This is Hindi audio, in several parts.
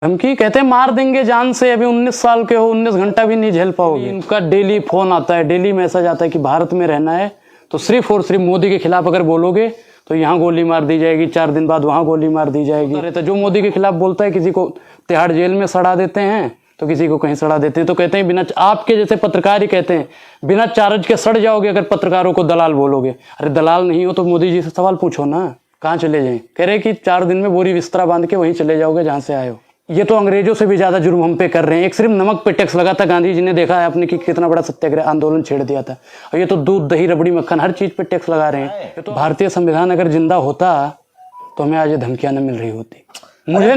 धमकी कहते हैं मार देंगे जान से। अभी 19 साल के हो, 19 घंटा भी नहीं झेल पाओगे। इनका डेली फोन आता है, डेली मैसेज आता है कि भारत में रहना है तो सिर्फ और सिर्फ मोदी के खिलाफ अगर बोलोगे तो यहाँ गोली मार दी जाएगी, 4 दिन बाद वहां गोली मार दी जाएगी। तो जो मोदी के खिलाफ बोलता है किसी को तिहाड़ जेल में सड़ा देते हैं तो किसी को कहीं सड़ा देते हैं। तो कहते हैं बिना, आपके जैसे पत्रकार ही कहते हैं बिना चार्ज के सड़ जाओगे अगर पत्रकारों को दलाल बोलोगे। अरे दलाल नहीं हो तो मोदी जी से सवाल पूछो ना, कहाँ चले जाएं। कह रहे कि 4 दिन में बोरी बिस्तरा बांध के वहीं चले जाओगे जहाँ से आए हो। ये तो अंग्रेजों से भी ज्यादा जुर्म हम पे कर रहे हैं। एक सिर्फ नमक पे टैक्स लगा था, गांधी जी ने देखा है आपने कि कितना बड़ा सत्याग्रह आंदोलन छेड़ दिया था। और ये तो दूध दही रबड़ी मक्खन हर चीज पे टैक्स लगा रहे हैं। ये तो भारतीय संविधान अगर जिंदा होता तो हमें आज ये धमकियां न मिल रही होती। मुझे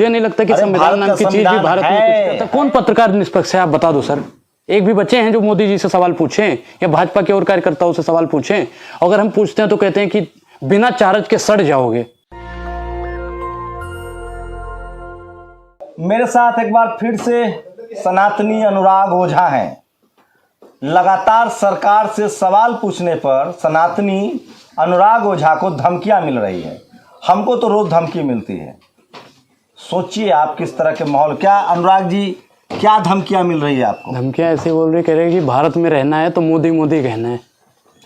नहीं लगता कि संविधान नाम की चीज भी भारत में कुछ करता। कौन पत्रकार निष्पक्ष है आप बता दो सर। एक भी बच्चे हैं जो मोदी जी से सवाल पूछें या भाजपा के और कार्यकर्ताओं से सवाल पूछें? अगर हम पूछते हैं तो कहते हैं कि बिना चार्ज के सड़ जाओगे। मेरे साथ एक बार फिर से सनातनी अनुराग ओझा हैं। लगातार सरकार से सवाल पूछने पर सनातनी अनुराग ओझा को धमकियां मिल रही है। हमको तो रोज धमकी मिलती है। सोचिए आप किस तरह के माहौल। क्या अनुराग जी, क्या धमकियां मिल रही है आपको? धमकियां ऐसे बोल रही, कह रहे कि भारत में रहना है तो मोदी मोदी कहना है।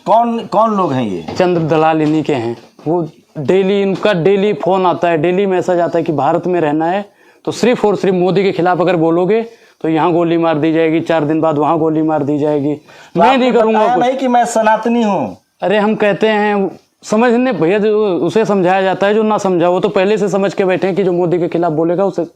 कौन कौन लोग हैं ये? चंद्र दलाल इन्हीं के हैं। वो डेली, इनका डेली फोन आता है, डेली मैसेज आता है कि भारत में रहना है तो सिर्फ और सिर्फ मोदी के खिलाफ अगर बोलोगे तो यहाँ गोली मार दी जाएगी, 4 दिन बाद वहां गोली मार दी जाएगी। तो मैं नहीं करूंगा नहीं कि मैं सनातनी हूँ। अरे हम कहते हैं समझने भैया, जो उसे समझाया जाता है, जो ना समझा वो तो पहले से समझ के बैठे हैं कि जो मोदी के खिलाफ बोलेगा उसे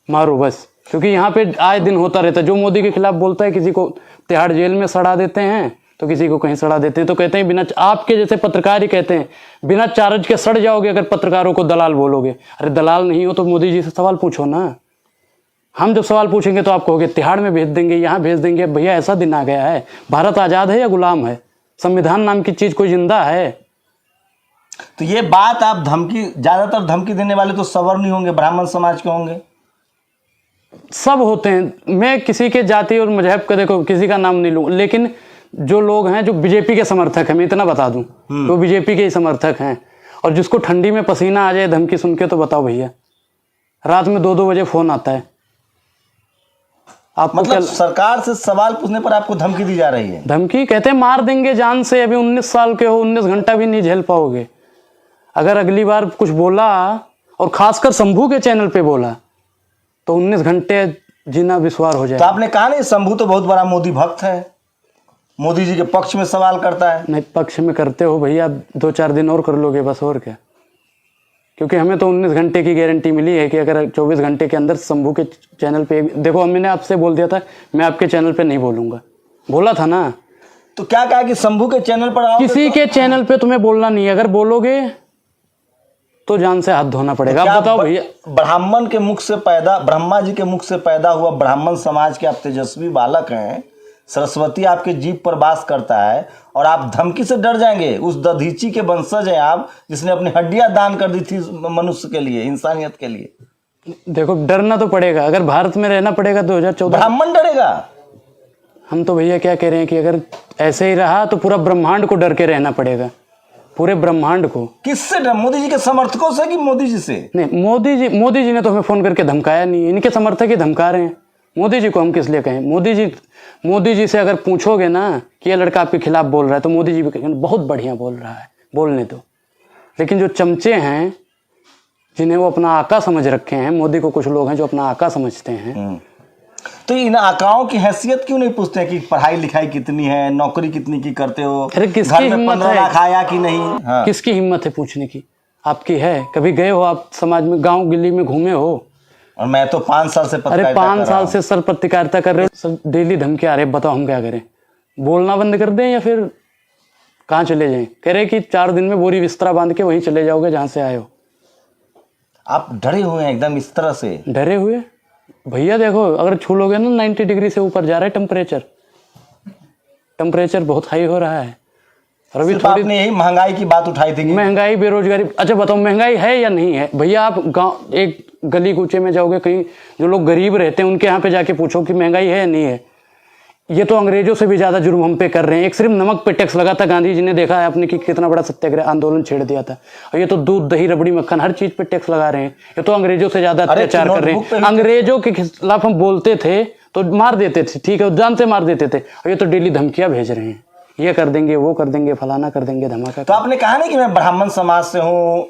मारो बस। क्योंकि यहाँ पे आए दिन होता रहता है। जो मोदी के खिलाफ बोलता है किसी को तिहाड़ जेल में सड़ा देते हैं तो किसी को कहीं सड़ा देते हैं। तो कहते हैं बिना, आपके जैसे पत्रकार ही कहते हैं बिना चार्ज के सड़ जाओगे अगर पत्रकारों को दलाल बोलोगे। अरे दलाल नहीं हो तो मोदी जी से सवाल पूछो ना। हम जब सवाल पूछेंगे तो आप कहोगे तिहाड़ में भेज देंगे, यहाँ भेज देंगे। भैया ऐसा दिन आ गया है, भारत आजाद है या गुलाम है? संविधान नाम की चीज कोई जिंदा है? तो ये बात आप ज्यादातर धमकी देने वाले तो सवर्ण ही होंगे, ब्राह्मण समाज के होंगे। सब होते हैं। मैं किसी के जाति और मजहब का देखो किसी का नाम नहीं लूँ, लेकिन जो लोग हैं जो बीजेपी के समर्थक हैं, मैं इतना बता दूं, तो बीजेपी के ही समर्थक हैं। और जिसको ठंडी में पसीना आ जाए धमकी सुन के तो बताओ भैया, रात में 2-2 बजे फोन आता है। आपको मतलब सरकार से सवाल पूछने पर आपको धमकी दी जा रही है? धमकी कहते हैं मार देंगे जान से। अभी 19 साल के हो, 19 घंटा भी नहीं झेल पाओगे। अगर अगली बार कुछ बोला और खासकर शंभू के चैनल पे बोला तो 19 घंटे जीना विश्वास हो जाए। तो आपने कहा नहीं, शंभू तो बहुत बड़ा मोदी भक्त है, मोदी जी के पक्ष में सवाल करता है। नहीं, पक्ष में करते हो भैया, 2-4 दिन और कर लोगे बस, और क्या। क्योंकि हमें तो 19 घंटे की गारंटी मिली है कि अगर 24 घंटे के अंदर शंभू के चैनल पे देखो, मैंने आपसे बोल दिया था मैं आपके चैनल पे नहीं बोलूंगा, बोला था ना। तो क्या कहा कि शंभू के चैनल पर आओगे? किसी के चैनल पे तुम्हें बोलना नहीं है, अगर बोलोगे तो जान से हाथ धोना पड़ेगा। आप बताओ भैया, ब्राह्मण के मुख से पैदा, ब्रह्मा जी के मुख से पैदा हुआ ब्राह्मण समाज के आप तेजस्वी बालक हैं। सरस्वती आपके जीभ पर वास करता है और आप धमकी से डर जाएंगे? उस दधीची के वंशज हैं आप, जिसने अपनी हड्डियां दान कर दी थी मनुष्य के लिए, इंसानियत के लिए। देखो डरना तो पड़ेगा। अगर भारत में रहना पड़ेगा 2014, ब्राह्मण डरेगा? हम तो भैया क्या कह रहे हैं कि अगर ऐसे ही रहा तो पूरा ब्रह्मांड को डर के रहना पड़ेगा, पूरे ब्रह्मांड को। किससे डर? मोदी जी के समर्थकों से कि मोदी जी से? नहीं, मोदी जी ने तो हमें फोन करके धमकाया नहीं, इनके समर्थक ही धमका रहे हैं। मोदी जी को हम किस लिए कहें? मोदी जी से अगर पूछोगे ना कि ये लड़का आपके खिलाफ बोल रहा है तो मोदी जी भी कहेंगे बहुत बढ़िया बोल रहा है, बोलने दो। लेकिन जो चमचे हैं जिन्हें वो अपना आका समझ रखे हैं, मोदी को कुछ लोग हैं जो अपना आका समझते हैं, तो इन आकाओं की हैसियत क्यों नहीं पूछते कि पढ़ाई लिखाई कितनी है, नौकरी कितनी की करते हो, अरे किसकी हिम्मत है? खाया कि नहीं? हाँ। किसकी हिम्मत है पूछने की? आपकी है? कभी गए हो आप समाज में, गांव गिल्ली में घूमे हो? और मैं तो 5 साल से अरे 5 साल से सर पत्रकारिता कर रहे हो, सब डेली धमकी आ रहे। बताओ हम क्या करें? बोलना बंद कर दें या फिर कहाँ चले जाएं? कह रहे कि 4 दिन में बोरी बिस्तरा बांध के वहीं चले जाओगे जहां से आए हो। आप डरे हुए हैं एकदम इस तरह से? डरे हुए भैया, देखो अगर छू लोगे ना 90 डिग्री से ऊपर जा रहा है टेम्परेचर बहुत हाई हो रहा है। और अभी आपने यही महंगाई की बात उठाई थी। महंगाई, बेरोजगारी। अच्छा बताओ महंगाई है या नहीं है? भैया आप गांव एक गली कूचे में जाओगे, कहीं जो लोग गरीब रहते हैं उनके यहाँ पे जाके पूछो कि महंगाई है या नहीं है। ये तो अंग्रेजों से भी ज़्यादा जुर्म हम पे कर रहे हैं। एक सिर्फ नमक पे टैक्स लगा था, गांधी जी ने देखा है आपने कि कितना बड़ा सत्याग्रह आंदोलन छेड़ दिया था। और ये तो दूध दही रबड़ी मक्खन हर चीज़ पे टैक्स लगा रहे हैं। ये तो अंग्रेजों से ज़्यादा अत्याचार कर रहे हैं। अंग्रेजों के खिलाफ हम बोलते थे तो मार देते थे, ठीक है, जान से मार देते थे, और ये तो डेली धमकियाँ भेज रहे हैं, ये कर देंगे, वो कर देंगे, फलाना कर देंगे, धमाका। तो आपने कहा नहीं कि मैं ब्राह्मण समाज से हूँ,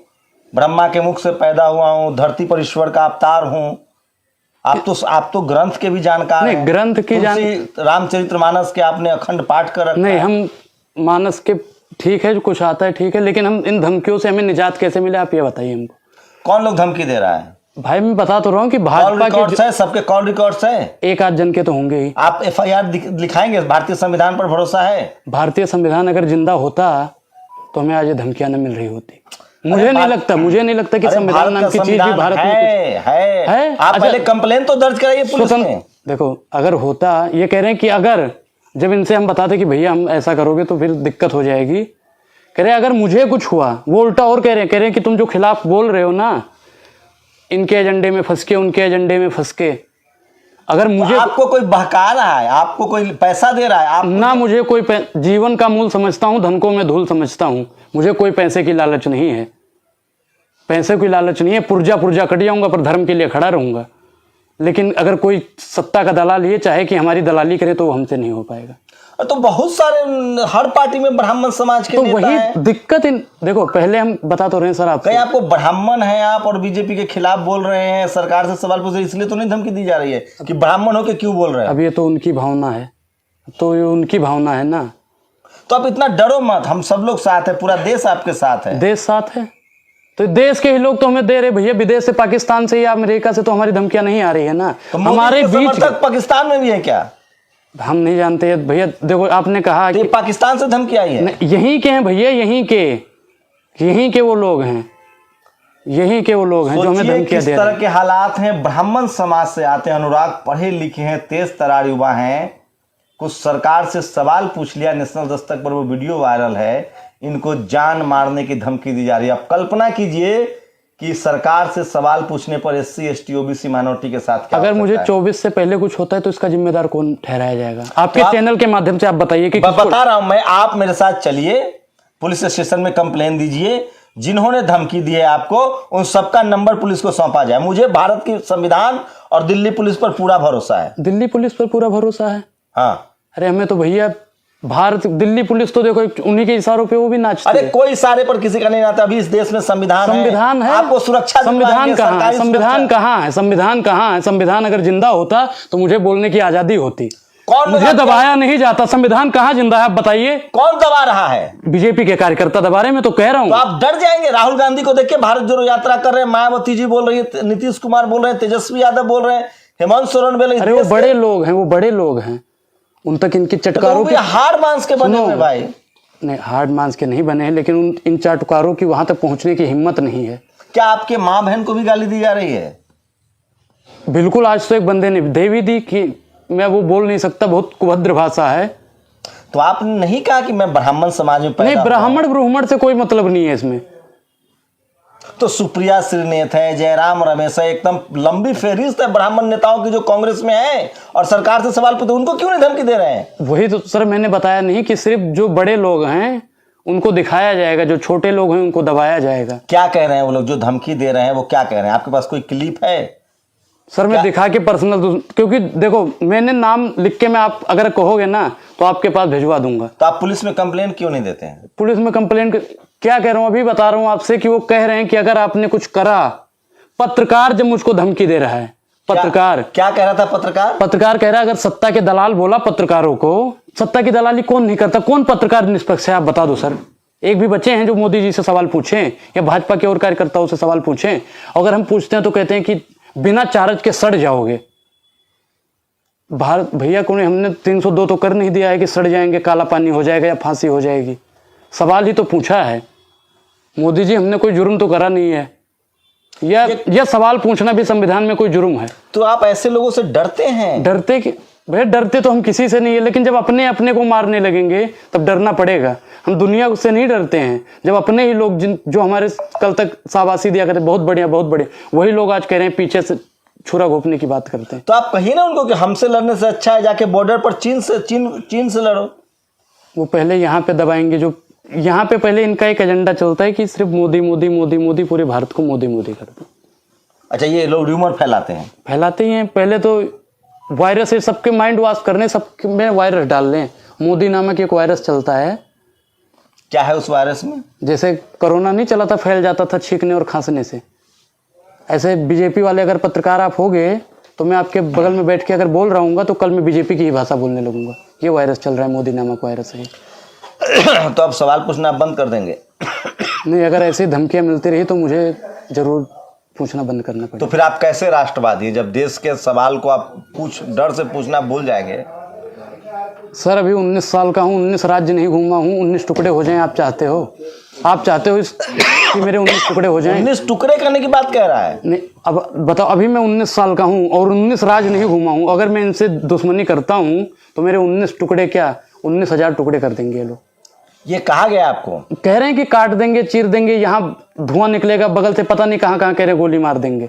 ब्रह्मा के मुख से पैदा हुआ हूँ, धरती पर ईश्वर का अवतार हूँ। आप तो ग्रंथ के भी जानकार हैं। ग्रंथ की रामचरितमानस के आपने अखंड पाठ कर रखा नहीं, हम मानस के ठीक है, जो कुछ आता है ठीक है, लेकिन हम इन धमकियों से हमें निजात कैसे मिले, आप ये बताइए हमको। कौन लोग धमकी दे रहा है? भाई मैं बता तो रहा हूँ कि भाजपा के सबके कॉल रिकॉर्ड्स है, एक आध जन के तो होंगे ही। आप FIR लिखाएंगे? भारतीय संविधान पर भरोसा है? भारतीय संविधान अगर जिंदा होता तो हमें आज धमकियां न मिल रही होती। मुझे नहीं लगता कि संविधान नाम की चीज भी भारत में है। आप पहले कंप्लेन तो दर्ज कराइए पुलिस में। देखो, अगर होता, ये कह रहे हैं कि अगर, जब इनसे हम बताते कि भैया हम ऐसा करोगे तो फिर दिक्कत हो जाएगी, कह रहे अगर मुझे कुछ हुआ, वो उल्टा और कह रहे हैं कि तुम जो खिलाफ बोल रहे हो ना, इनके एजेंडे में फंस के, उनके एजेंडे में फंस के, अगर मुझे तो आपको कोई बहका रहा है, आपको कोई पैसा दे रहा है, आप ना, मुझे कोई जीवन का मूल समझता हूँ, धन को मैं धूल समझता हूँ, मुझे कोई पैसे की लालच नहीं है, पैसे की लालच नहीं है, पुर्जा कट जाऊंगा पर धर्म के लिए खड़ा रहूंगा। लेकिन अगर कोई सत्ता का दलाल ये चाहे कि हमारी दलाली करे तो हमसे नहीं हो पाएगा। तो बहुत सारे हर पार्टी में ब्राह्मण समाज के तो नेता वही हैं। दिक्कत देखो, पहले हम बता तो रहे हैं सर, आप कहीं आपको ब्राह्मण है आप और बीजेपी के खिलाफ बोल रहे हैं, सरकार से सवाल पूछ रहे हैं, इसलिए तो नहीं धमकी दी जा रही है कि ब्राह्मण होकर क्यों बोल रहे हैं? अब ये तो उनकी भावना है, तो ये उनकी भावना है ना। तो आप इतना डरो मत, हम सब लोग साथ है, पूरा देश आपके साथ है। देश साथ है तो देश के ही लोग तो हमें दे रहे भैया, विदेश से, पाकिस्तान से या अमेरिका से तो हमारी धमकियां नहीं आ रही है ना। तो हमारे बीच पाकिस्तान में भी है क्या? हम नहीं जानते भैया। देखो, आपने कहा कि पाकिस्तान से धमकी आई है। यहीं के हैं भैया, यहीं के वो लोग हैं, यहीं के वो लोग हैं जो हमें धमकियां दे रहे हैं। किस तरह के हालात हैं। ब्राह्मण समाज से आते हैं, अनुराग पढ़े लिखे हैं, तेज तरार युवा हैं, कुछ सरकार से सवाल पूछ लिया, नेशनल दस्तक पर वो वीडियो वायरल है, इनको जान मारने की धमकी दी जा रही है। आप कल्पना कीजिए कि सरकार से सवाल पूछने पर SC ST OBC माइनॉरिटी के साथ क्या अगर मुझे 24 से पहले कुछ होता है तो इसका जिम्मेदार कौन ठहराया जाएगा? आपके चैनल के माध्यम से आप बताइए कि बता रहा हूं मैं, आप मेरे साथ चलिए, पुलिस स्टेशन में कंप्लेन दीजिए, जिन्होंने धमकी दी है आपको उन सबका नंबर पुलिस को सौंपा जाए। मुझे भारत की संविधान और दिल्ली पुलिस पर पूरा भरोसा है। दिल्ली पुलिस पर पूरा भरोसा है? हाँ। अरे हमें तो भैया दिल्ली पुलिस तो देखो उन्हीं के इशारों पे वो भी नाचती है। अरे कोई इशारे पर किसी का नहीं नाता। अभी इस देश में संविधान है, आपको सुरक्षा। संविधान कहाँ है? संविधान अगर जिंदा होता तो मुझे बोलने की आजादी होती। मुझे दबाया नहीं जाता। संविधान कहाँ जिंदा है आप बताइए? कौन दबा रहा है? बीजेपी के कार्यकर्ता दबा रहे हैं, मैं तो कह रहा हूँ। तो आप डर जाएंगे। राहुल गांधी को देखिए, भारत जोड़ो यात्रा कर रहे हैं, मायावती जी बोल रही है, नीतीश कुमार बोल रहे हैं, तेजस्वी यादव बोल रहे हैं, हेमंत सोरेन बोल रहे हैं। अरे वो बड़े लोग हैं, उन तक इनकी चटकारों के हार्ड मांस के बने हुए भाई। नहीं, हार्ड मांस के नहीं बने हैं, लेकिन इन चटकारों की वहां तक पहुंचने की हिम्मत नहीं है। क्या आपके माँ बहन को भी गाली दी जा रही है? बिल्कुल। आज तो एक बंदे ने दे भी दी कि मैं वो बोल नहीं सकता, बहुत कुभद्र भाषा है। तो आपने नहीं कहा कि मैं ब्राह्मण समाज में पैदा? नहीं, ब्राह्मण से कोई मतलब नहीं है इसमें। तो सुप्रिया श्रीनेत है, जयराम रमेश है, एकदम लंबी फेहरिस्त है ब्राह्मण नेताओं की जो कांग्रेस में है, और सरकार से सवाल पूछते उनको क्यों नहीं धमकी दे रहे हैं? वही तो सर मैंने बताया नहीं कि सिर्फ जो बड़े लोग हैं उनको दिखाया जाएगा, जो छोटे लोग हैं उनको दबाया जाएगा। क्या कह रहे हैं वो लोग जो धमकी दे रहे हैं? वो क्या कह रहे हैं? आपके पास कोई क्लिप है? सर मैं दिखा के पर्सनल, क्योंकि देखो मैंने नाम लिख के, मैं आप अगर कहोगे ना तो आपके पास भिजवा दूंगा। तो आप पुलिस में कंप्लेन क्यों नहीं देते हैं? पुलिस में कंप्लेन क्या कह रहा हूं, अभी बता रहा हूं आपसे कि वो कह रहे हैं कि अगर आपने कुछ करा, पत्रकार जब मुझको धमकी दे रहा है, पत्रकार क्या कह रहा था? पत्रकार कह रहा है अगर सत्ता के दलाल बोला पत्रकारों को, सत्ता की दलाली कौन नहीं करता? कौन पत्रकार निष्पक्ष है आप बता दो सर। एक भी बच्चे हैं जो मोदी जी से सवाल पूछें या भाजपा के और कार्यकर्ताओं से सवाल पूछें? अगर हम पूछते हैं तो कहते हैं कि बिना चार्ज के सड़ जाओगे। भारत भैया को हमने 302 तो कर नहीं दिया है कि सड़ जाएंगे, काला पानी हो जाएगा या फांसी हो जाएगी। सवाल ही तो पूछा है। मोदी जी हमने कोई जुर्म तो करा नहीं है। यह सवाल पूछना भी संविधान में कोई जुर्म है? तो आप ऐसे लोगों से डरते हैं? डरते कि भैया डरते तो हम किसी से नहीं है, लेकिन जब अपने को मारने लगेंगे तब डरना पड़ेगा। हम दुनिया से नहीं डरते हैं। जब अपने ही लोग जो हमारे कल तक शाबाशी दिया करते बहुत बढ़िया, वही लोग आज कह रहे हैं पीछे से छुरा घोंपने की बात करते हैं। तो आप कहिए ना उनको कि हमसे लड़ने से अच्छा है जाके बॉर्डर पर चीन से लड़ो। वो पहले यहाँ पे दबाएंगे, जो यहाँ पे पहले इनका एक एजेंडा चलता है कि सिर्फ मोदी मोदी मोदी मोदी, पूरे भारत को मोदी मोदी कर दो। अच्छा, ये लोग र्यूमर फैलाते ही हैं। पहले तो वायरस है, सबके माइंड वॉश करने, सबके में वायरस डाल लें। मोदी नामक एक वायरस चलता है। क्या है उस वायरस में? जैसे कोरोना नहीं चला था, फैल जाता था छींकने और खांसने से, ऐसे बीजेपी वाले अगर पत्रकार आप हो गए तो मैं आपके बगल में बैठ के अगर बोल रहा हूँ तो कल मैं बीजेपी की ही भाषा बोलने लगूंगा। ये वायरस चल रहा है, मोदी नामक वायरस है। तो अब सवाल पूछना बंद कर देंगे? नहीं, अगर ऐसी धमकियाँ मिलती रही तो मुझे जरूर पूछना बंद करना पड़ेगा। तो फिर आप कैसे राष्ट्रवादी हैं जब देश के सवाल को आप डर से पूछना भूल जाएंगे? सर अभी 19 साल का हूँ, 19 राज्य नहीं घूमा हूँ। 19 टुकड़े हो जाएं आप चाहते हो? आप चाहते हो कि मेरे 19 टुकड़े हो जाएं? 19 टुकड़े करने की बात कह रहा है? नहीं, अब बताओ, अभी मैं 19 साल का हूँ और 19 राज्य नहीं घूमा हूँ। अगर मैं इनसे दुश्मनी करता हूँ तो मेरे 19 टुकड़े क्या 19,000 टुकड़े कर देंगे ये लोग। ये कहा गया आपको? कह रहे हैं कि काट देंगे, चीर देंगे, यहाँ धुआं निकलेगा बगल से, पता नहीं कहाँ कहाँ कह रहे गोली मार देंगे।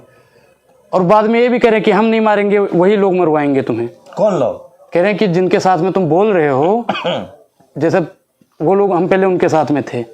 और बाद में ये भी कह रहे हैं कि हम नहीं मारेंगे, वही लोग मरवाएंगे तुम्हें। कौन लोग? कह रहे हैं कि जिनके साथ में तुम बोल रहे हो, जैसे वो लोग, हम पहले उनके साथ में थे।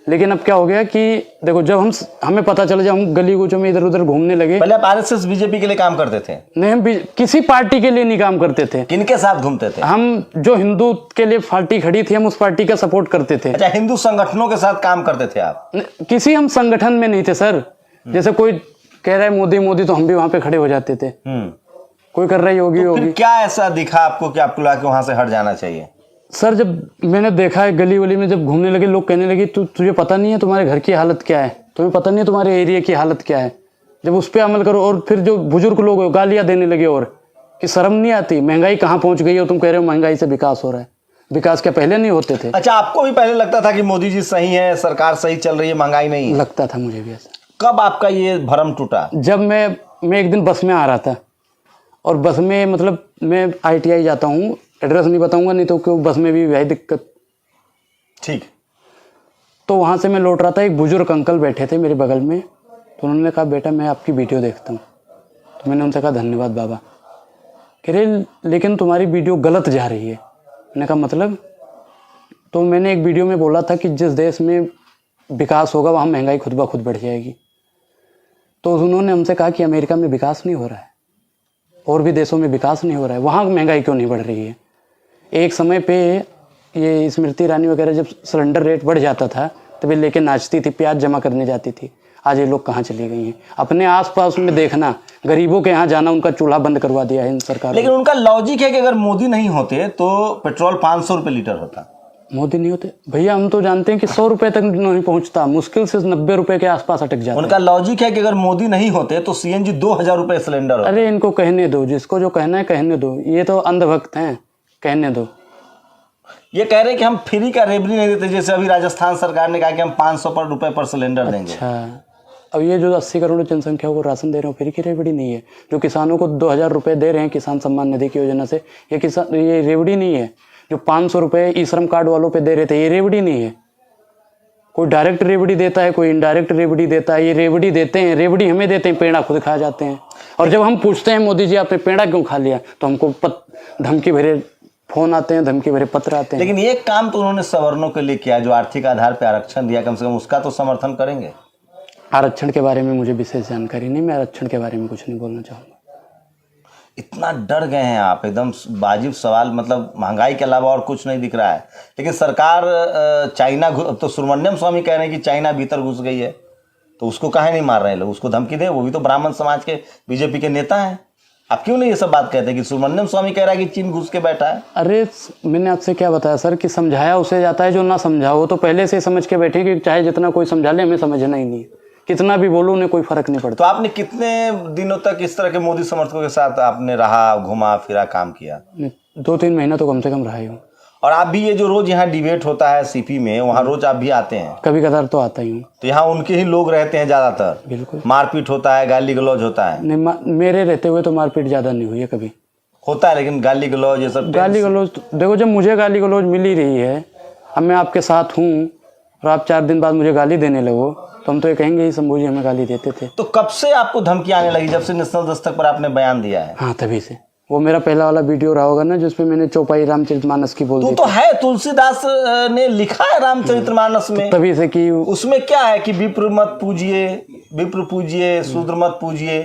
लेकिन अब क्या हो गया कि देखो, जब हमें पता चला, जब हम गली कूचों में इधर उधर घूमने लगे। पहले आप आरएसएस बीजेपी के लिए काम करते थे? नहीं, हम किसी पार्टी के लिए नहीं काम करते थे। किनके साथ घूमते थे? हम जो हिंदू के लिए पार्टी खड़ी थी, हम उस पार्टी का सपोर्ट करते थे। अच्छा, हिंदू संगठनों के साथ काम करते थे आप? किसी हम संगठन में नहीं थे सर। जैसे कोई कह रहा है मोदी मोदी तो हम भी वहां पे खड़े हो जाते थे। कोई कर रहा है योगी तो योगी। क्या ऐसा दिखा आपको कि आपको लगा कि वहां से हट जाना चाहिए? सर जब मैंने देखा है गली वली में जब घूमने लगे, लोग कहने लगे तुझे पता नहीं है तुम्हारे घर की हालत क्या है, तुम्हें पता नहीं है तुम्हारे एरिया की हालत क्या है। जब उस पर अमल करो, और फिर जो बुजुर्ग लोग गालियां देने लगे, और कि शर्म नहीं आती, महंगाई कहाँ पहुंच गई है, तुम कह रहे हो महंगाई से विकास हो रहा है। विकास क्या पहले नहीं होते थे? अच्छा, आपको भी पहले लगता था कि मोदी जी सही है, सरकार सही चल रही है, महंगाई नहीं? लगता था मुझे भी ऐसा। कब आपका ये भ्रम टूटा? जब मैं एक दिन बस में आ रहा था, और बस में मतलब मैं ITI जाता हूँ, एड्रेस नहीं बताऊंगा नहीं तो क्यों, बस में भी वही दिक्कत। ठीक। तो वहाँ से मैं लौट रहा था, एक बुजुर्ग अंकल बैठे थे मेरे बगल में। तो उन्होंने कहा बेटा मैं आपकी वीडियो देखता हूँ। तो मैंने उनसे कहा धन्यवाद बाबा। कह रहे लेकिन तुम्हारी वीडियो गलत जा रही है। मैंने कहा मतलब? तो मैंने एक वीडियो में बोला था कि जिस देश में विकास होगा वहाँ महंगाई खुद ब खुद बढ़ जाएगी। तो उन्होंने हमसे कहा कि अमेरिका में विकास नहीं हो रहा है, और भी देशों में विकास नहीं हो रहा है, वहाँ महंगाई क्यों नहीं बढ़ रही है? एक समय पे ये स्मृति ईरानी वगैरह जब सिलेंडर रेट बढ़ जाता था तब ये लेके नाचती थी, प्याज जमा करने जाती थी। आज ये लोग कहाँ चली गई हैं? अपने आसपास में देखना, गरीबों के यहाँ जाना, उनका चूल्हा बंद करवा दिया है इन सरकार। लेकिन उनका लॉजिक है कि अगर मोदी नहीं होते तो पेट्रोल 500 रुपये लीटर होता। मोदी नहीं होते भैया, हम तो जानते हैं कि 100 रुपये तक नहीं पहुँचता, मुश्किल से 90 रुपये के आसपास अटक जाता है। उनका लॉजिक है कि अगर मोदी नहीं होते तो CNG 2000 रुपये सिलेंडर होता। अरे इनको कहने दो, जिसको जो कहना है कहने दो, ये तो अंधभक्त हैं, कहने दो। ये कह रहे हैं कि हम फ्री का रेवड़ी नहीं देते, जैसे अभी राजस्थान सरकार ने कहा कि हम 500 रुपये पर सिलेंडर देंगे। अच्छा, अब ये जो 80 करोड़ जनसंख्या को राशन दे रहे हो, फ्री की रेवड़ी नहीं है। जो किसानों को 2000 रुपये दे रहे हैं किसान सम्मान निधि की योजना से, ये रेवड़ी नहीं है। जो 500 रुपये ई श्रम कार्ड वालों पे दे रहे थे, ये रेवड़ी नहीं है। कोई डायरेक्ट रेवड़ी देता है, कोई इनडायरेक्ट रेवड़ी देता है। ये रेवड़ी देते हैं, रेवड़ी हमें देते हैं, पेड़ा खुद खा जाते हैं। और जब हम पूछते हैं मोदी जी आपने पेड़ा क्यों खा लिया, तो हमको धमकी भरे फोन आते हैं, धमकी भरे पत्र आते हैं। लेकिन ये काम तो उन्होंने सवर्णों के लिए किया, जो आर्थिक आधार पर आरक्षण दिया, कम से कम उसका तो समर्थन करेंगे। आरक्षण के बारे में मुझे विशेष जानकारी नहीं, मैं आरक्षण के बारे में कुछ नहीं बोलना चाहूँगा। इतना डर गए हैं आप, एकदम वाजिब सवाल, मतलब महंगाई के अलावा और कुछ नहीं दिख रहा है। लेकिन सरकार चाइना, तो सुब्रमण्यम स्वामी कह रहे हैं कि चाइना भीतर घुस गई है, तो उसको काहे नहीं मार रहे लोग? उसको धमकी दे, वो भी तो ब्राह्मण समाज के बीजेपी के नेता हैं। आप क्यों नहीं ये सब बात कहते कि सुब्रमण्यम स्वामी कह रहा है कि चीन घुस के बैठा है? अरे मैंने आपसे क्या बताया सर कि समझाया उसे जाता है, जो ना समझा वो तो पहले से समझ के बैठे कि चाहे जितना कोई समझा ले हमें समझना ही नहीं, कितना भी बोलो उन्हें कोई फर्क नहीं पड़ता। तो आपने कितने दिनों तक इस तरह के मोदी समर्थकों के साथ आपने रहा, घुमा फिरा, काम किया? 2-3 महीना तो कम से कम रहा ही हूँ। और आप भी ये जो रोज यहाँ डिबेट होता है CP में, वहाँ रोज आप भी आते हैं? कभी कदार तो आता ही हूँ। तो यहाँ उनके ही लोग रहते हैं ज्यादातर? बिल्कुल। मारपीट होता है, गाली गलौज होता है? नहीं, मेरे रहते हुए तो मारपीट ज़्यादा नहीं हुई है कभी। होता है लेकिन गाली गलौज, ये सब? गाली गलौज देखो, जब मुझे गाली गलौज मिल ही रही है, अब मैं आपके साथ हूँ और आप 4 दिन बाद मुझे गाली देने लगो तो हम तो ये कहेंगे ही शंभू जी हमें गाली देते थे। तो कब से आपको धमकी आने लगी, जब से नेशनल दस्तक पर आपने बयान दिया है? हाँ तभी से। वो मेरा पहला वाला वीडियो रहा होगा ना जिसमें मैंने चौपाई रामचरितमानस की बोल दी तो है, तुलसीदास ने लिखा है रामचरितमानस में, तभी से कि उसमें क्या है कि विप्र मत पूजिए, विप्र पूजिए, शूद्र मत पूजिए।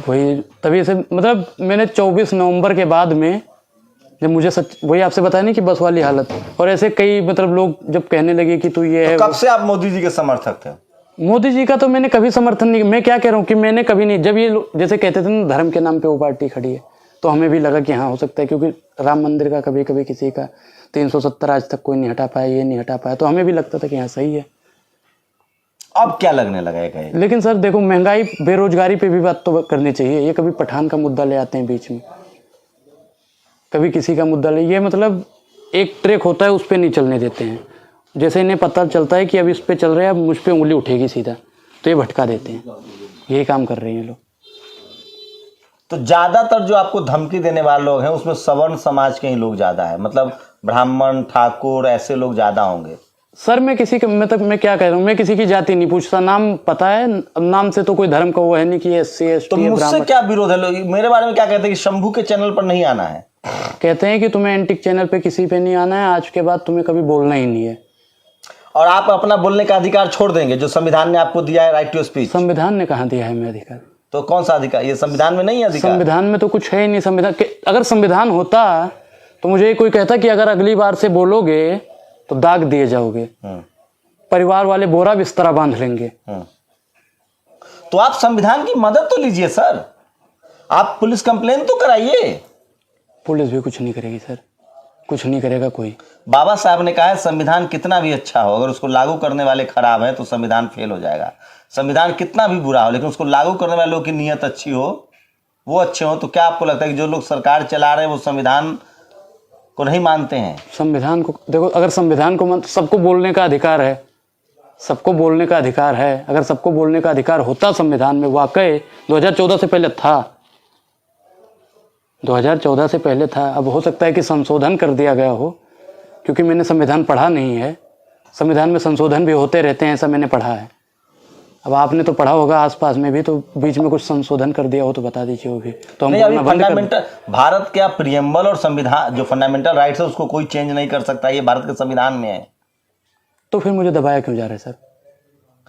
वही तभी से, मतलब मैंने 24 नवंबर के बाद में जब मुझे सच वही आपसे बताया नहीं कि बस वाली हालत, और ऐसे कई मतलब लोग जब कहने लगे कि तू ये है। कब से आप मोदी जी के समर्थक थे? मोदी जी का तो मैंने कभी समर्थन नहीं, मैं क्या कह रहा हूँ कि मैंने कभी नहीं, जब ये जैसे कहते थे ना धर्म के नाम पे वो पार्टी खड़ी है, तो हमें भी लगा कि हाँ हो सकता है, क्योंकि राम मंदिर का कभी कभी किसी का 370 आज तक कोई नहीं हटा पाया, ये नहीं हटा पाया, तो हमें भी लगता था कि हाँ सही है। अब क्या लगने लगा है? लेकिन सर देखो, महंगाई बेरोजगारी पे भी बात तो करनी चाहिए। ये कभी पठान का मुद्दा ले आते हैं बीच में, कभी किसी का मुद्दा ले, ये मतलब एक ट्रैक होता है उस पर नहीं चलने देते हैं। जैसे इन्हें पता चलता है कि अब इस पे चल रहे हैं, अब मुझ पे उंगली उठेगी सीधा, तो ये भटका देते हैं। यही काम कर रहे हैं लोग। तो ज्यादातर जो आपको धमकी देने वाले लोग हैं उसमें सवर्ण समाज के ही लोग ज्यादा है, मतलब ब्राह्मण, ठाकुर, ऐसे लोग ज्यादा होंगे। सर मैं किसी के मतलब मैं क्या कह रहा हूँ, मैं किसी की जाति नहीं पूछता, नाम पता है, नाम से तो कोई धर्म का वो है नहीं कि SC ST तो मुझसे क्या विरोध है? लोग मेरे बारे में क्या कहते हैं कि शंभू के चैनल पर नहीं आना है, कहते हैं कि तुम्हें एंटिक चैनल पे किसी पे नहीं आना है, आज के बाद तुम्हें कभी बोलना ही नहीं है, और आप अपना बोलने का अधिकार छोड़ देंगे जो संविधान ने आपको दिया है, राइट टू स्पीच। संविधान ने कहाँ दिया है हमें अधिकार? तो कौन सा अधिकार? ये संविधान में नहीं है अधिकार। संविधान में तो कुछ है ही नहीं। संविधान अगर संविधान होता तो मुझे कोई कहता कि अगर अगली बार से बोलोगे तो दाग दिए जाओगे, परिवार वाले बोरा बिस्तरा बांध लेंगे। तो आप संविधान की मदद तो लीजिए सर, आप पुलिस कंप्लेन तो कराइए। पुलिस भी कुछ नहीं करेगी सर, कुछ नहीं करेगा कोई। बाबा साहब ने कहा है संविधान कितना भी अच्छा हो, अगर उसको लागू करने वाले खराब है तो संविधान फेल हो जाएगा। संविधान कितना भी बुरा हो, लेकिन उसको लागू करने वाले लोगों की नीयत अच्छी हो, वो अच्छे हो, तो क्या आपको लगता है कि जो लोग सरकार चला रहे हैं वो संविधान को नहीं मानते हैं? संविधान को देखो, अगर संविधान को सबको बोलने का अधिकार है, सबको बोलने का अधिकार है। अगर सबको बोलने का अधिकार होता संविधान में, वाकई 2014 से पहले था, 2014 से पहले था। अब हो सकता है कि संशोधन कर दिया गया हो, क्योंकि मैंने संविधान पढ़ा नहीं है। संविधान में संशोधन भी होते रहते हैं, ऐसा मैंने पढ़ा है। अब आपने तो पढ़ा होगा आसपास में भी, तो बीच में कुछ संशोधन कर दिया हो तो बता दीजिए वो भी, तो हम अभी फंडामेंटल भारत का प्रियम्बल और संविधान जो फंडामेंटल राइट्स है उसको कोई चेंज नहीं कर सकता, ये भारत के संविधान में है। तो फिर मुझे दबाया क्यों जा रहा है सर?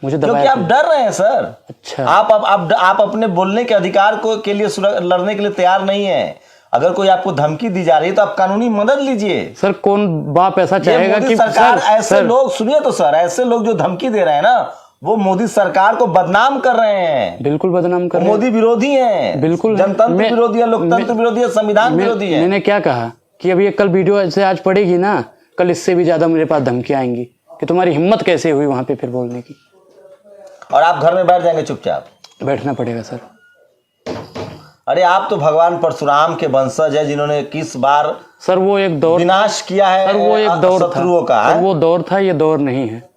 मुझे दबाया क्योंकि आप डर रहे हैं सर। अच्छा, आप अपने बोलने के अधिकार को के लिए लड़ने के लिए तैयार नहीं है। अगर कोई आपको धमकी दी जा रही है तो आप कानूनी मदद लीजिए। सर कौन बाप ऐसा चाहेगा कि सरकार ऐसे लोग, सुनिए तो सर, ऐसे लोग जो धमकी दे रहे हैं ना, वो मोदी सरकार को बदनाम कर रहे हैं। बिल्कुल बदनाम कर रहे हैं। मोदी विरोधी हैं, बिल्कुल जनतंत्र विरोधी है, लोकतंत्र विरोधी है, संविधान विरोधी है। मैंने क्या कहा कि अभी कल वीडियो ऐसे आज पड़ेगी ना, कल इससे भी ज्यादा मेरे पास धमकियां आएंगी कि तुम्हारी हिम्मत कैसे हुई वहां पे फिर बोलने की, और आप घर में बैठ जाएंगे चुपचाप? बैठना पड़ेगा सर। अरे आप तो भगवान परशुराम के वंशज है, जिन्होंने किस बार सर वो एक दौर विनाश किया है। सर वो एक दौर शत्रुओं का, वो दौर था, ये दौर नहीं है।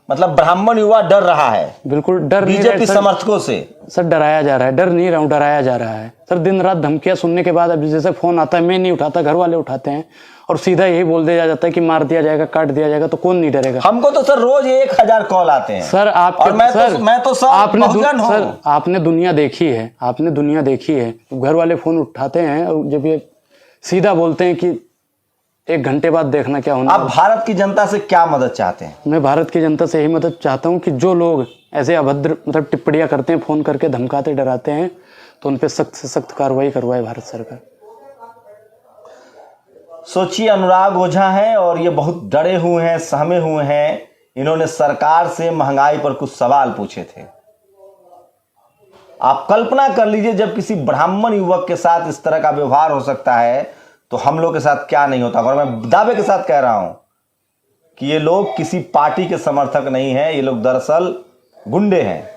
मतलब ब्राह्मण युवा डर रहा है, बिल्कुल डर नहीं, बीजेपी समर्थकों से। सर डराया जा रहा है, डर नहीं रहा हूँ, डराया जा रहा है सर। दिन रात धमकियां सुनने के बाद अब जैसे फोन आता है, मैं नहीं उठाता, घर वाले उठाते हैं, और सीधा यही बोल दिया जाता है कि मार दिया जाएगा, काट दिया जाएगा, तो कौन नहीं डरेगा? हमको तो सर रोज 1000 कॉल आते हैं सर। और मैं तो सर आपने दुनिया देखी है, आपने दुनिया देखी है। घर वाले फोन उठाते हैं और जब ये सीधा बोलते हैं कि 1 घंटे बाद देखना क्या होना। आप भारत की जनता से क्या मदद चाहते हैं? मैं भारत की जनता से यही मदद चाहता हूं कि जो लोग ऐसे अभद्र मतलब टिप्पणियां करते हैं, फोन करके धमकाते डराते हैं, तो उन पे सख्त से सख्त कार्रवाई करवाए भारत सरकार। सोचिए, अनुराग ओझा हैं और ये बहुत डरे हुए हैं, सहमे हुए हैं। इन्होंने सरकार से महंगाई पर कुछ सवाल पूछे थे। आप कल्पना कर लीजिए, जब किसी ब्राह्मण युवक के साथ इस तरह का व्यवहार हो सकता है तो हम लोग के साथ क्या नहीं होता। और मैं दावे के साथ कह रहा हूं कि ये लोग किसी पार्टी के समर्थक नहीं हैं, ये लोग दरअसल गुंडे हैं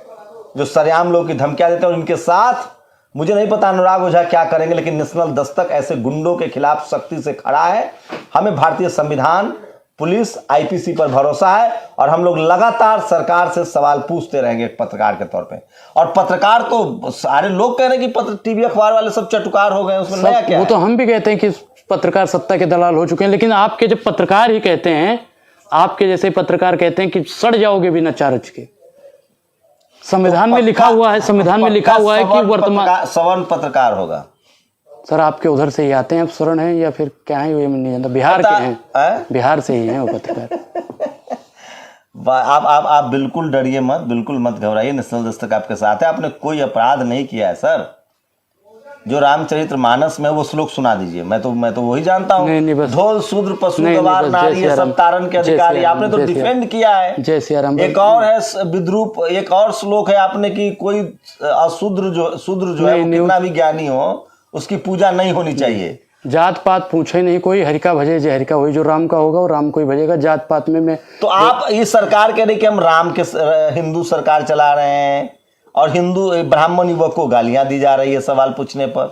जो सरेआम लोग की धमकियां देते हैं। और इनके साथ मुझे नहीं पता अनुराग ओझा क्या करेंगे, लेकिन नेशनल दस्तक ऐसे गुंडों के खिलाफ सख्ती से खड़ा है। हमें भारतीय संविधान, पुलिस, IPC पर भरोसा है और हम लोग लगातार सरकार से सवाल पूछते रहेंगे पत्रकार के तौर पे। और पत्रकार तो सारे लोग कह रहे हैं कि टीवी अखबार वाले सब चटुकार हो गए, उसमें नया क्या है? वो तो हम भी कहते हैं कि पत्रकार सत्ता के दलाल हो चुके हैं, लेकिन आपके जब पत्रकार ही कहते हैं, आपके जैसे पत्रकार कहते हैं कि सड़ जाओगे बिना चार्ज के, संविधान में लिखा हुआ है, संविधान में लिखा हुआ है कि वर्तमान सवर्ण पत्रकार होगा। सर आपके उधर से ही आते हैं, स्वर्ण है या फिर क्या है ये नहीं जानता, बिहार के हैं, बिहार से ही हैं वो पत्रकार। आप बिल्कुल डरिए मत, बिल्कुल मत घबराइए, नेशनल दस्तक आपके साथ है। आपने कोई अपराध नहीं किया है सर। जो रामचरितमानस में वो श्लोक सुना दीजिए, मैं तो वही जानता हूँ। ढोल शूद्र पशु गवार नारी ये सब तारण के अधिकारी। आपने तो डिफेंड किया है। जय सिया राम। एक और है विद्रूप, एक और श्लोक है आपने कि कोई शूद्र जो है कितना भी ज्ञानी हो उसकी पूजा नहीं होनी चाहिए। जात पात पूछे नहीं कोई, हरिका भजे जय हरिका, वही जो राम का होगा वो राम को ही भजेगा। जात पात में मैं तो आप इस सरकार कह रहे कि हम राम के हिंदू सरकार चला रहे हैं और हिंदू ब्राह्मण युवक को गालियां दी जा रही है सवाल पूछने पर,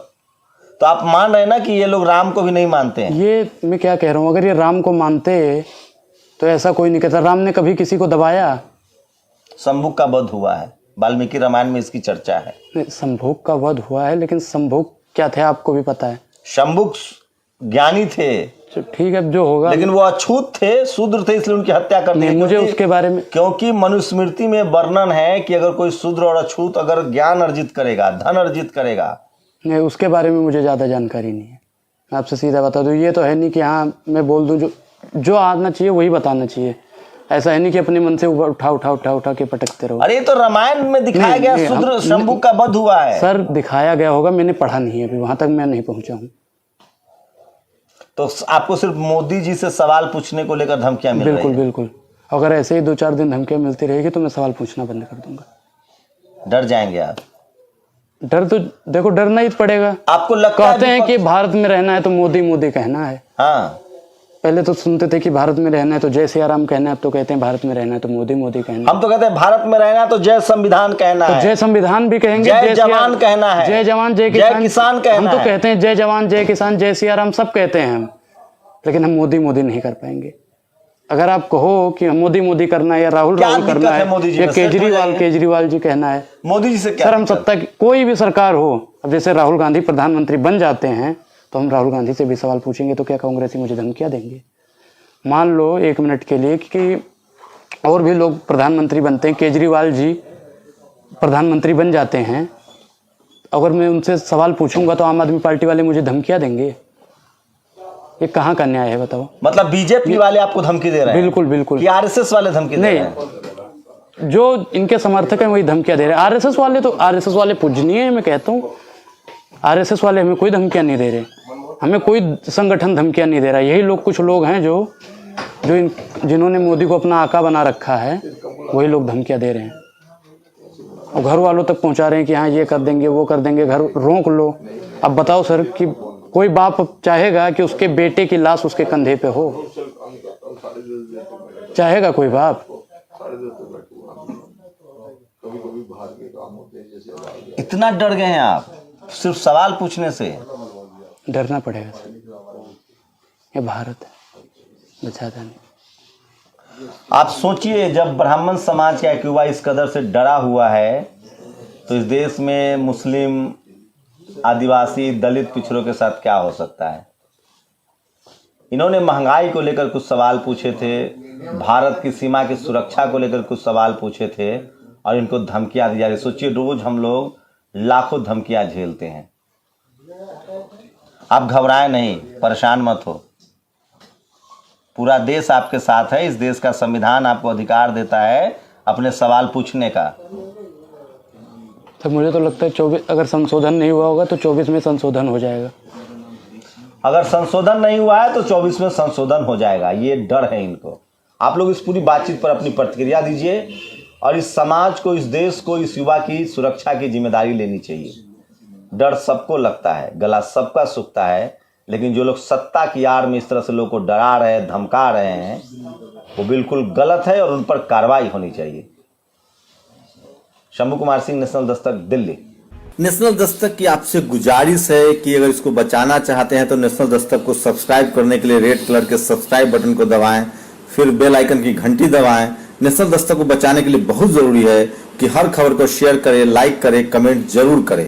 तो आप मान रहे हैं ना कि ये लोग राम को भी नहीं मानते हैं। ये मैं क्या कह रहा हूँ, अगर ये राम को मानते तो ऐसा कोई नहीं कहता। राम ने कभी किसी को दबाया? शंभुक का वध हुआ है, वाल्मीकि रामायण में इसकी चर्चा है। शंभुक का वध हुआ है, लेकिन शंभुक क्या थे आपको भी पता है। शंभुक ज्ञानी थे, ठीक है जो होगा, लेकिन वो अछूत थे, शूद्र थे, इसलिए उनकी हत्या कर दी। मुझे उसके बारे में, क्योंकि मनुस्मृति में वर्णन है कि अगर कोई शूद्र और अछूत अगर ज्ञान अर्जित करेगा, धन अर्जित करेगा। नहीं उसके बारे में मुझे ज़्यादा जानकारी नहीं है, आपसे सीधा बता दूँ। ये तो है नहीं कि हाँ मैं बोल दूँ, जो आना चाहिए वही बताना चाहिए। ऐसा है नहीं कि अपने मन से उठा के पटकते रहो। अरे तो रामायण में दिखाया गया शूद्र शंभुक का वध हुआ है। सर दिखाया गया होगा, मैंने पढ़ा नहीं है, अभी वहां तक मैं नहीं पहुंचा हूँ। तो आपको सिर्फ मोदी जी से सवाल पूछने को लेकर धमकियां मिल रही हैं? बिल्कुल। अगर ऐसे ही 2-4 दिन धमकियां मिलती रहेगी तो मैं सवाल पूछना बंद कर दूंगा। डर जाएंगे आप? डर तो देखो डरना ही पड़ेगा। आपको लगता कहते हैं कि भारत में रहना है तो मोदी मोदी कहना है। हाँ, पहले तो सुनते थे कि भारत में रहना है तो जय सिया राम कहना है, अब तो कहते हैं भारत में रहना है तो मोदी मोदी कहना है। हम तो कहते हैं भारत में रहना है तो जय संविधान कहना है, जय संविधान भी कहेंगे, जय जवान कहना है, जय जवान जय किसान कहना है। हम तो कहते हैं जय जवान जय किसान जय सिया राम सब कहते हैं हम, लेकिन हम मोदी मोदी नहीं कर पाएंगे। अगर आप कहो कि मोदी मोदी करना है या राहुल करना है या केजरीवाल जी कहना है, मोदी जी से क्या सर हम सत्ता की कोई भी सरकार हो, अब जैसे राहुल गांधी प्रधानमंत्री बन जाते हैं तो हम राहुल गांधी से भी सवाल पूछेंगे तो क्या कांग्रेसी मुझे धमकियां देंगे? मान लो 1 मिनट के लिए कि और भी लोग प्रधानमंत्री बनते हैं, केजरीवाल जी प्रधानमंत्री बन जाते हैं, अगर मैं उनसे सवाल पूछूंगा तो आम आदमी पार्टी वाले मुझे धमकियां देंगे? ये कहाँ का न्याय है बताओ? मतलब बीजेपी वाले आपको धमकी दे रहे हैं? बिल्कुल कि आरएसएस वाले धमकी दे रहे हैं? जो इनके समर्थक हैं वही धमकियां दे रहे हैं। आरएसएस वाले पूजनीय है, मैं कहता हूँ आरएसएस वाले हमें कोई धमकियां नहीं दे रहे, हमें कोई संगठन धमकियां नहीं दे रहा। यही लोग, कुछ लोग हैं जो जिन्होंने मोदी को अपना आका बना रखा है, वही लोग धमकियां दे रहे हैं और घर वालों तक पहुंचा रहे हैं कि हाँ ये कर देंगे वो कर देंगे, घर रोक लो। अब बताओ सर कि कोई बाप चाहेगा कि उसके बेटे की लाश उसके कंधे पे हो? चाहेगा कोई बाप? इतना डर गए हैं आप सिर्फ सवाल पूछने से? डरना पड़ेगा सर, ये भारत है, बचाता नहीं। आप सोचिए जब ब्राह्मण समाज का एक युवा इस कदर से डरा हुआ है तो इस देश में मुस्लिम, आदिवासी, दलित पिछड़ों के साथ क्या हो सकता है। इन्होंने महंगाई को लेकर कुछ सवाल पूछे थे, भारत की सीमा की सुरक्षा को लेकर कुछ सवाल पूछे थे और इनको धमकियां दी जा रही। सोचिए रोज हम लोग लाखों धमकियां झेलते हैं। आप घबराएं नहीं, परेशान मत हो, पूरा देश आपके साथ है। इस देश का संविधान आपको अधिकार देता है अपने सवाल पूछने का। तो मुझे तो लगता है 24 अगर संशोधन नहीं हुआ होगा तो 24 में संशोधन हो जाएगा। अगर संशोधन नहीं हुआ है तो 24 में संशोधन हो जाएगा, ये डर है इनको। आप लोग इस पूरी बातचीत पर अपनी प्रतिक्रिया दीजिए और इस समाज को, इस देश को, इस युवा की सुरक्षा की जिम्मेदारी लेनी चाहिए। डर सबको लगता है, गला सबका सूखता है, लेकिन जो लोग सत्ता की आड़ में इस तरह से लोगों को डरा रहे हैं, धमका रहे हैं, वो बिल्कुल गलत है और उन पर कार्रवाई होनी चाहिए। शंभू कुमार सिंह, नेशनल दस्तक, दिल्ली। नेशनल दस्तक की आपसे गुजारिश है कि अगर इसको बचाना चाहते हैं तो नेशनल दस्तक को सब्सक्राइब करने के लिए रेड कलर के सब्सक्राइब बटन को दबाएं, फिर बेल आइकन की घंटी दबाएं। नेशनल दस्तक को बचाने के लिए बहुत जरूरी है कि हर खबर को शेयर करें, लाइक करें, कमेंट जरूर करें।